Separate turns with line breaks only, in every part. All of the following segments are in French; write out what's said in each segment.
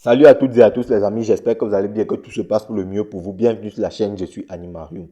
Salut à toutes et à tous les amis, j'espère que vous allez bien, que tout se passe pour le mieux pour vous. Bienvenue sur la chaîne, je suis Animarium.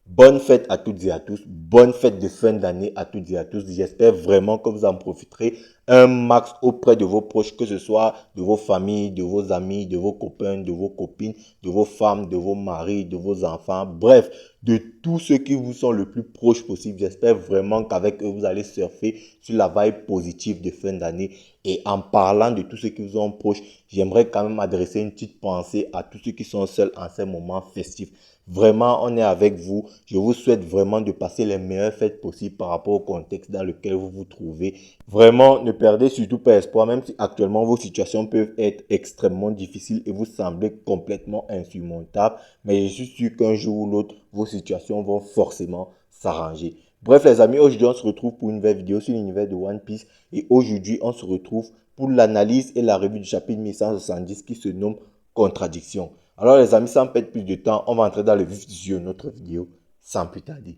Bonne fête à toutes et à tous, bonne fête de fin d'année à toutes et à tous. J'espère vraiment que vous en profiterez un max auprès de vos proches, que ce soit de vos familles, de vos amis, de vos copains, de vos copines, de vos femmes, de vos maris, de vos enfants, bref, de tous ceux qui vous sont le plus proches possible. J'espère vraiment qu'avec eux, vous allez surfer sur la vibe positive de fin d'année. Et en parlant de tous ceux qui vous sont proches, j'aimerais quand même adresser une petite pensée à tous ceux qui sont seuls en ces moments festifs. Vraiment, on est avec vous. Je vous souhaite vraiment de passer les meilleures fêtes possibles par rapport au contexte dans lequel vous vous trouvez. Vraiment, ne perdez surtout pas espoir, même si actuellement vos situations peuvent être extrêmement difficiles et vous semblez complètement insurmontables. Mais je suis sûr qu'un jour ou l'autre, vos situations vont forcément s'arranger. Bref les amis, aujourd'hui on se retrouve pour une nouvelle vidéo sur l'univers de One Piece. Et aujourd'hui, on se retrouve pour l'analyse et la revue du chapitre 1170 qui se nomme Contradiction. Alors les amis, sans perdre plus de temps, on va entrer dans le vif du sujet de notre vidéo sans plus tarder.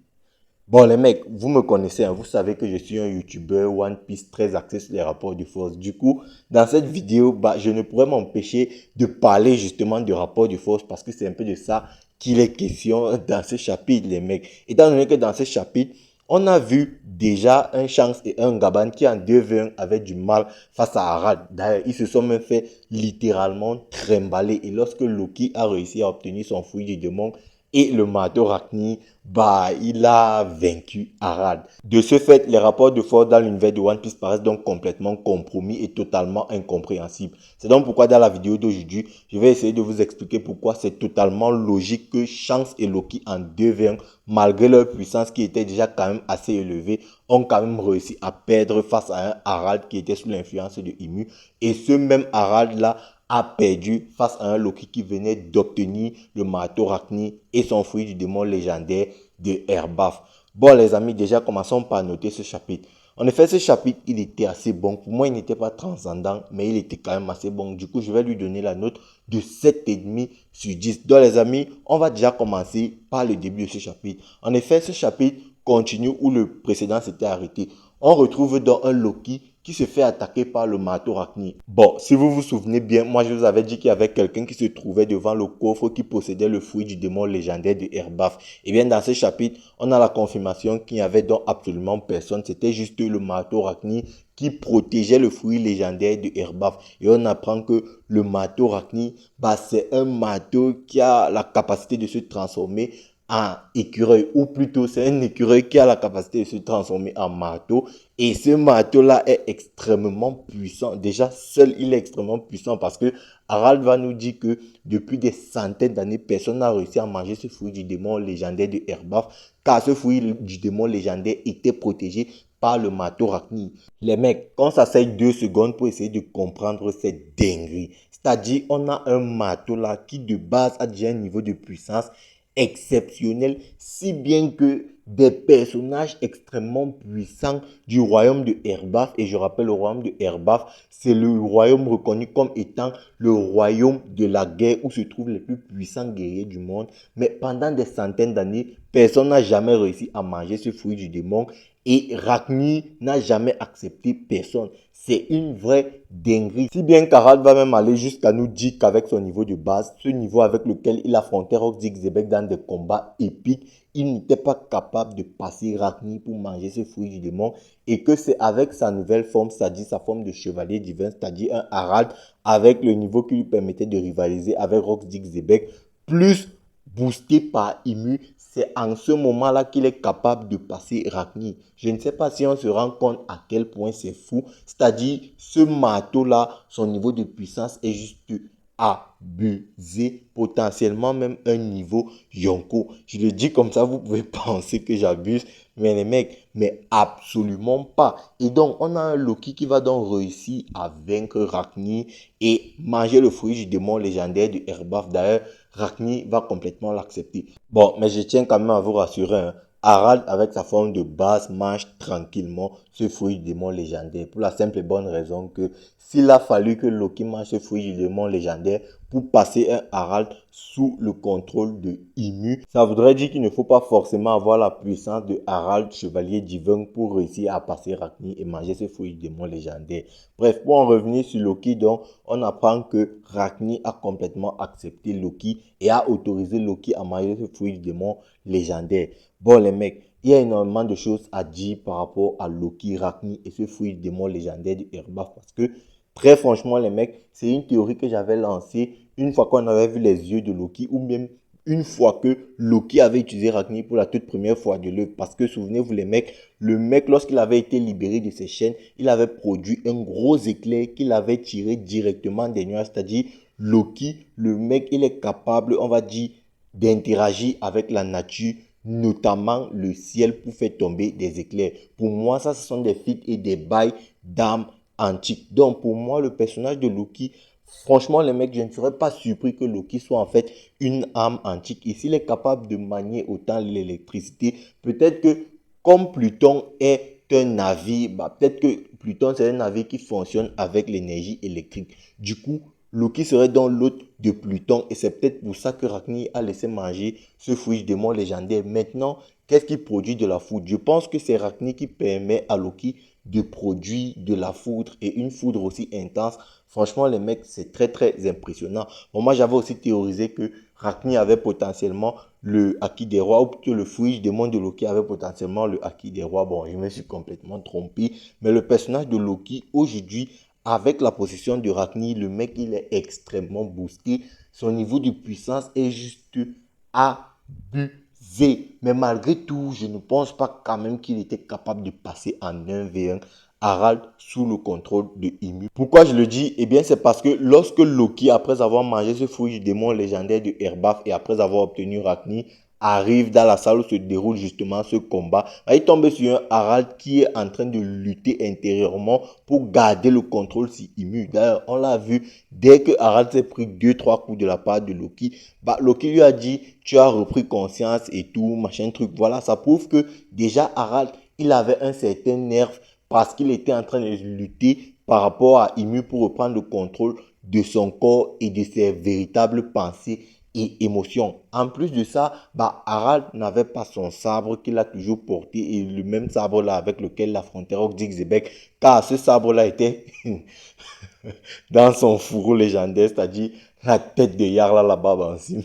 Bon les mecs, vous me connaissez, hein, vous savez que je suis un YouTuber One Piece très axé sur les rapports de force. Du coup, dans cette vidéo, je ne pourrais m'empêcher de parler justement du rapport de force parce que c'est un peu de ça qu'il est question dans ce chapitre les mecs. Étant donné que dans ce chapitre, on a vu déjà un Shanks et un Gaban qui en 2v1 avaient du mal face à Arad. D'ailleurs, ils se sont même fait littéralement trimballer. Et lorsque Loki a réussi à obtenir son fruit du démon et le marteau Rachni, il a vaincu Arad. De ce fait, les rapports de force dans l'univers de One Piece paraissent donc complètement compromis et totalement incompréhensibles. C'est donc pourquoi dans la vidéo d'aujourd'hui, je vais essayer de vous expliquer pourquoi c'est totalement logique que Shanks et Loki en 2v1, malgré leur puissance qui était déjà quand même assez élevée, ont quand même réussi à perdre face à un Harald qui était sous l'influence de Imu. Et ce même Harald-là a perdu face à un Loki qui venait d'obtenir le marteau Rachni et son fruit du démon légendaire de Erbaf. Bon les amis, déjà commençons par noter ce chapitre. En effet, ce chapitre, il était assez bon. Pour moi, il n'était pas transcendant, mais il était quand même assez bon. Du coup, je vais lui donner la note de 7,5 sur 10. Donc les amis, on va déjà commencer par le début de ce chapitre. En effet, ce chapitre continue où le précédent s'était arrêté. On retrouve dans un Loki qui se fait attaquer par le marteau Rachni. Bon, si vous vous souvenez bien, moi je vous avais dit qu'il y avait quelqu'un qui se trouvait devant le coffre qui possédait le fruit du démon légendaire de Erbaf. Et bien dans ce chapitre, on a la confirmation qu'il n'y avait donc absolument personne. C'était juste le marteau Rachni qui protégeait le fruit légendaire de Erbaf. Et on apprend que le marteau Rachni, c'est un marteau qui a la capacité de se transformer en écureuil, ou plutôt c'est un écureuil qui a la capacité de se transformer en marteau. Et ce marteau-là est extrêmement puissant. Déjà, seul, il est extrêmement puissant parce que Harald va nous dire que depuis des centaines d'années, personne n'a réussi à manger ce fruit du démon légendaire de Erbaf, car ce fruit du démon légendaire était protégé par le marteau Rachni. Les mecs, quand on s'asseye 2 secondes pour essayer de comprendre cette dinguerie, c'est-à-dire on a un marteau là qui de base a déjà un niveau de puissance exceptionnel, si bien que des personnages extrêmement puissants du royaume de Erbaf, et je rappelle le royaume de Erbaf, c'est le royaume reconnu comme étant le royaume de la guerre où se trouvent les plus puissants guerriers du monde, mais pendant des centaines d'années, personne n'a jamais réussi à manger ce fruit du démon et Rachni n'a jamais accepté personne. C'est une vraie dinguerie. Si bien qu'Harald va même aller jusqu'à nous dire qu'avec son niveau de base, ce niveau avec lequel il affrontait Roxy Xebec dans des combats épiques, il n'était pas capable de passer Rachni pour manger ce fruit du démon et que c'est avec sa nouvelle forme, c'est-à-dire sa forme de chevalier divin, c'est-à-dire un Harald avec le niveau qui lui permettait de rivaliser avec Roxy Xebec, plus boosté par Imu, c'est en ce moment-là qu'il est capable de passer Rachni. Je ne sais pas si on se rend compte à quel point c'est fou. C'est-à-dire, ce marteau-là, son niveau de puissance est juste abusé, potentiellement même un niveau Yonko. Je le dis comme ça, vous pouvez penser que j'abuse, mais les mecs, mais absolument pas. Et donc, on a un Loki qui va donc réussir à vaincre Rachni et manger le fruit du démon légendaire du Erbaf. D'ailleurs, Rachni va complètement l'accepter. Bon, mais je tiens quand même à vous rassurer, hein. Harald, avec sa forme de base, mange tranquillement ce fruit du démon légendaire. Pour la simple et bonne raison que s'il a fallu que Loki mange ce fruit du démon légendaire pour passer un Harald sous le contrôle de Ymir, ça voudrait dire qu'il ne faut pas forcément avoir la puissance de Harald, chevalier divin, pour réussir à passer Ragni et manger ce fruit du démon légendaire. Bref, pour en revenir sur Loki, donc, on apprend que Ragni a complètement accepté Loki et a autorisé Loki à manger ce fruit du démon légendaire. Bon, les mecs, il y a énormément de choses à dire par rapport à Loki, Ragni et ce fruit du démon légendaire du Erbaf parce que, très franchement, les mecs, c'est une théorie que j'avais lancée une fois qu'on avait vu les yeux de Loki ou même une fois que Loki avait utilisé Ragni pour la toute première fois de l'œuvre. Parce que, souvenez-vous, les mecs, le mec, lorsqu'il avait été libéré de ses chaînes, il avait produit un gros éclair qu'il avait tiré directement des nuages. C'est-à-dire, Loki, le mec, il est capable, on va dire, d'interagir avec la nature, notamment le ciel, pour faire tomber des éclairs. Pour moi, ça, ce sont des feats et des bails d'âme antique. Donc, pour moi, le personnage de Loki, franchement, les mecs, je ne serais pas surpris que Loki soit en fait une âme antique. Et s'il est capable de manier autant l'électricité, peut-être que comme Pluton est un navire, peut-être que Pluton c'est un navire qui fonctionne avec l'énergie électrique. Du coup, Loki serait dans l'hôte de Pluton et c'est peut-être pour ça que Ragni a laissé manger ce fruit du démon légendaire. Maintenant, qu'est-ce qui produit de la foudre? Je pense que c'est Ragni qui permet à Loki de produire de la foudre et une foudre aussi intense. Franchement, les mecs, c'est très très impressionnant. Bon, moi, j'avais aussi théorisé que Ragni avait potentiellement le Haki des rois, ou plutôt le fruit du démon de Loki avait potentiellement le Haki des rois. Bon, je me suis complètement trompé. Mais le personnage de Loki, aujourd'hui, avec la possession de Ragni, le mec, il est extrêmement boosté. Son niveau de puissance est juste abusé. Mais malgré tout, je ne pense pas quand même qu'il était capable de passer en 1v1 Harald sous le contrôle de Ymir. Pourquoi je le dis? Eh bien, c'est parce que lorsque Loki, après avoir mangé ce fruit du démon légendaire de Erbaf et après avoir obtenu Ragni, arrive dans la salle où se déroule justement ce combat, il tombe sur un Harald qui est en train de lutter intérieurement pour garder le contrôle sur Ymir. D'ailleurs, on l'a vu, dès que Harald s'est pris 2-3 coups de la part de Loki, Loki lui a dit, tu as repris conscience et tout, machin truc. Voilà, ça prouve que déjà Harald, il avait un certain nerf parce qu'il était en train de lutter par rapport à Ymir pour reprendre le contrôle de son corps et de ses véritables pensées et émotions. En plus de ça, Harald n'avait pas son sabre qu'il a toujours porté et le même sabre là avec lequel il affrontait Roxy-Zebek, car ce sabre là était dans son fourreau légendaire, c'est-à-dire la tête de Yarla là-bas en cime.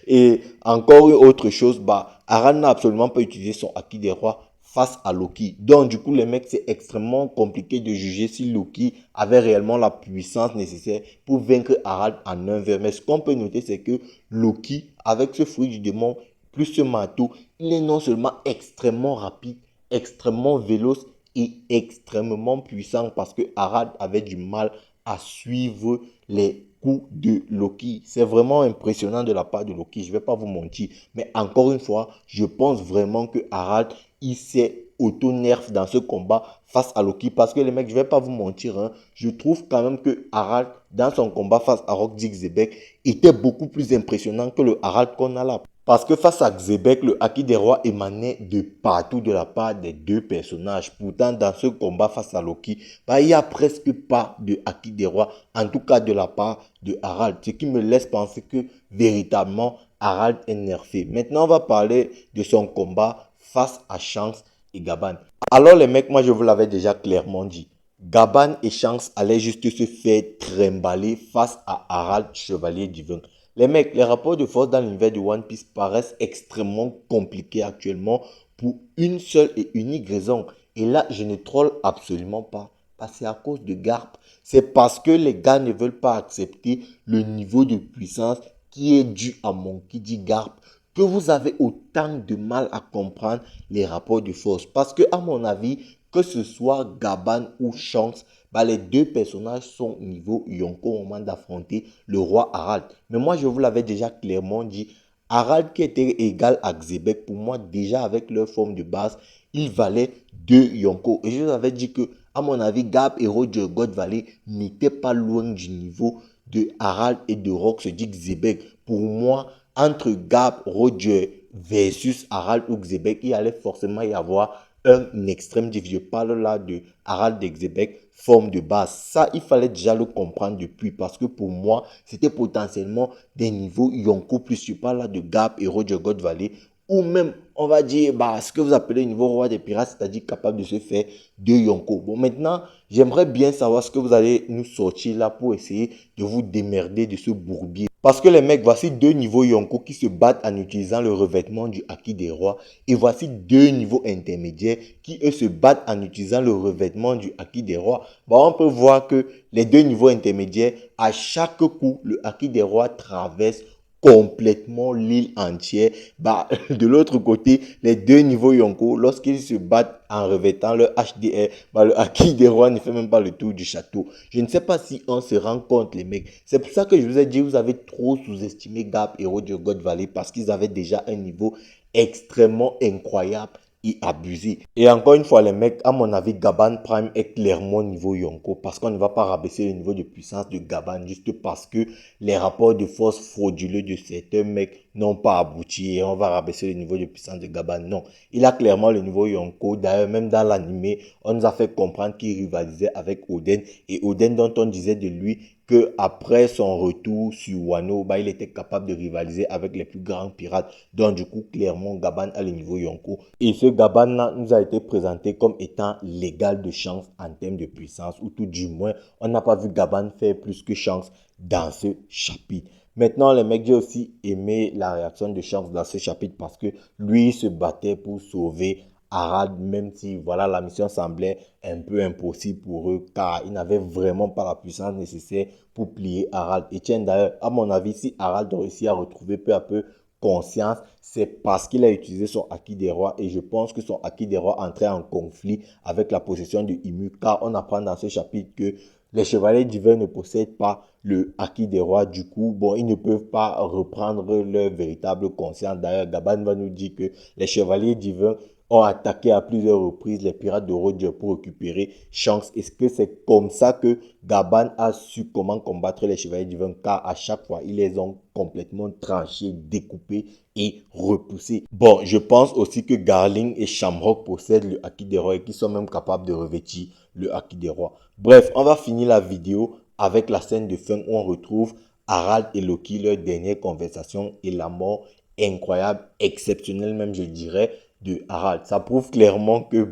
Et encore une autre chose, Harald n'a absolument pas utilisé son Haki des rois face à Loki. Donc, du coup, les mecs, c'est extrêmement compliqué de juger si Loki avait réellement la puissance nécessaire pour vaincre Harald en 1v1. Mais ce qu'on peut noter, c'est que Loki, avec ce fruit du démon, plus ce marteau, il est non seulement extrêmement rapide, extrêmement véloce et extrêmement puissant parce que Harald avait du mal à suivre les coups de Loki. C'est vraiment impressionnant de la part de Loki, je ne vais pas vous mentir. Mais encore une fois, je pense vraiment que Harald, il s'est auto-nerf dans ce combat face à Loki. Parce que les mecs, je ne vais pas vous mentir, je trouve quand même que Harald, dans son combat face à Roxy-Zebek, était beaucoup plus impressionnant que le Harald qu'on a là. Parce que face à Xebec, le Haki des rois émanait de partout de la part des deux personnages. Pourtant, dans ce combat face à Loki, il n'y a presque pas de Haki des rois, en tout cas de la part de Harald. Ce qui me laisse penser que véritablement, Harald est nerfé. Maintenant, on va parler de son combat face à Shanks et Gaban. Alors les mecs, moi je vous l'avais déjà clairement dit. Gaban et Shanks allaient juste se faire trimballer face à Harald, chevalier divin. Les mecs, les rapports de force dans l'univers de One Piece paraissent extrêmement compliqués actuellement pour une seule et unique raison. Et là, je ne troll absolument pas. C'est à cause de Garp. C'est parce que les gars ne veulent pas accepter le niveau de puissance qui est dû à Monkey D. Garp que vous avez autant de mal à comprendre les rapports de force. Parce que, à mon avis, que ce soit Gaban ou Shanks, les deux personnages sont niveau Yonko au moment d'affronter le roi Harald. Mais moi, je vous l'avais déjà clairement dit, Harald qui était égal à Xebec, pour moi, déjà avec leur forme de base, il valait 2 Yonko. Et je vous avais dit que, à mon avis, Gab et Roger God Valley n'étaient pas loin du niveau de Harald et de Rox dit Xebec. Pour moi, entre Gab, Roger versus Harald ou Xebec, il allait forcément y avoir un extrême diff. Je parle là de Harald et Xebec, forme de base. Ça, il fallait déjà le comprendre depuis parce que pour moi, c'était potentiellement des niveaux Yonko plus. Je parle là de Gap et Roger God Valley ou même, on va dire, ce que vous appelez le niveau roi des pirates, c'est-à-dire capable de se faire de Yonko. Bon, maintenant, j'aimerais bien savoir ce que vous allez nous sortir là pour essayer de vous démerder de ce bourbier. Parce que les mecs, voici deux niveaux Yonko qui se battent en utilisant le revêtement du Haki des rois. Et voici deux niveaux intermédiaires qui, eux, se battent en utilisant le revêtement du Haki des rois. Bon, on peut voir que les deux niveaux intermédiaires, à chaque coup, le Haki des rois traverse complètement l'île entière. De l'autre côté, les deux niveaux Yonko, lorsqu'ils se battent en revêtant le HDR, le Haki des rois ne fait même pas le tour du château. Je ne sais pas si on se rend compte, les mecs. C'est pour ça que je vous ai dit, vous avez trop sous-estimé Gap et Roger God Valley parce qu'ils avaient déjà un niveau extrêmement incroyable et abusé. Et encore une fois, les mecs, à mon avis, Gaban Prime est clairement niveau Yonko parce qu'on ne va pas rabaisser le niveau de puissance de Gaban juste parce que les rapports de force frauduleux de certains mecs n'ont pas abouti et on va rabaisser le niveau de puissance de Gaban. Non, il a clairement le niveau Yonko. D'ailleurs, même dans l'animé, on nous a fait comprendre qu'il rivalisait avec Oden et Oden dont on disait de lui que après son retour sur Wano, il était capable de rivaliser avec les plus grands pirates. Donc du coup, clairement, Gaban a le niveau Yonko. Et ce Gaban nous a été présenté comme étant l'égal de Shanks en termes de puissance, ou tout du moins, on n'a pas vu Gaban faire plus que Shanks dans ce chapitre. Maintenant, les mecs, j'ai aussi aimé la réaction de Shanks dans ce chapitre parce que lui se battait pour sauver Harald, même si voilà, la mission semblait un peu impossible pour eux car ils n'avaient vraiment pas la puissance nécessaire pour plier Harald. Et tiens, d'ailleurs, à mon avis, si Harald réussit à retrouver peu à peu conscience, c'est parce qu'il a utilisé son Haki des rois et je pense que son Haki des rois entrait en conflit avec la possession de Imu car on apprend dans ce chapitre que les chevaliers divins ne possèdent pas le Haki des rois. Du coup, bon, ils ne peuvent pas reprendre leur véritable conscience. D'ailleurs, Gaban va nous dire que les chevaliers divins ont attaqué à plusieurs reprises les pirates de Roger pour récupérer Shanks. Est-ce que c'est comme ça que Gaban a su comment combattre les chevaliers divins? Car à chaque fois, ils les ont complètement tranchés, découpés et repoussés. Bon, je pense aussi que Garling et Shamrock possèdent le Haki des rois et qu'ils sont même capables de revêtir le Haki des rois. Bref, on va finir la vidéo avec la scène de fin où on retrouve Harald et Loki, leur dernière conversation et la mort incroyable, exceptionnelle même, je dirais, de Harald. Ça prouve clairement que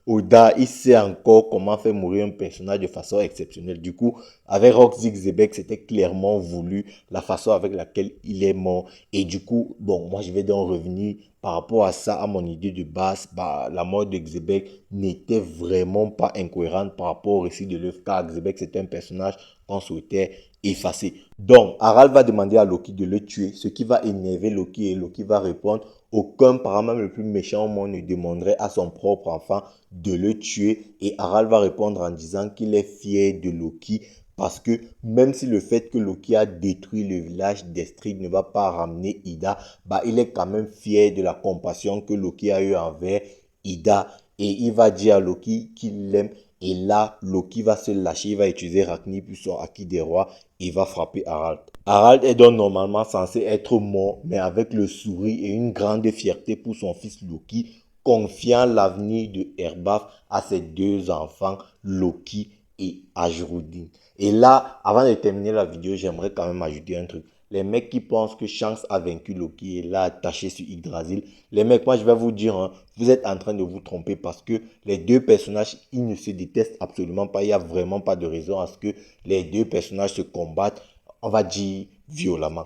Oda, il sait encore comment faire mourir un personnage de façon exceptionnelle. Du coup, avec Roxy Xebec, c'était clairement voulu la façon avec laquelle il est mort. Et du coup, bon, moi je vais donc revenir par rapport à ça, à mon idée de base. La mort de Xebec n'était vraiment pas incohérente par rapport au récit de l'œuvre, car Xebec c'était un personnage qu'on souhaitait effacer. Donc, Harald va demander à Loki de le tuer, ce qui va énerver Loki et Loki va répondre: aucun parent, même le plus méchant au monde, ne demanderait à son propre enfant de le tuer. Et Harald va répondre en disant qu'il est fier de Loki parce que même si le fait que Loki a détruit le village d'Estrid ne va pas ramener Ida, il est quand même fier de la compassion que Loki a eu envers Ida. Et il va dire à Loki qu'il l'aime. Et là, Loki va se lâcher, il va utiliser Rakni puis son Haki des rois et va frapper Harald. Harald est donc normalement censé être mort, mais avec le sourire et une grande fierté pour son fils Loki, confiant l'avenir de Erbaf à ses deux enfants, Loki et Ajrudin. Et là, avant de terminer la vidéo, j'aimerais quand même ajouter un truc. Les mecs qui pensent que Shanks a vaincu Loki et l'a attaché sur Yggdrasil, les mecs, moi je vais vous dire, hein, vous êtes en train de vous tromper parce que les deux personnages, ils ne se détestent absolument pas. Il n'y a vraiment pas de raison à ce que les deux personnages se combattent, on va dire, violemment.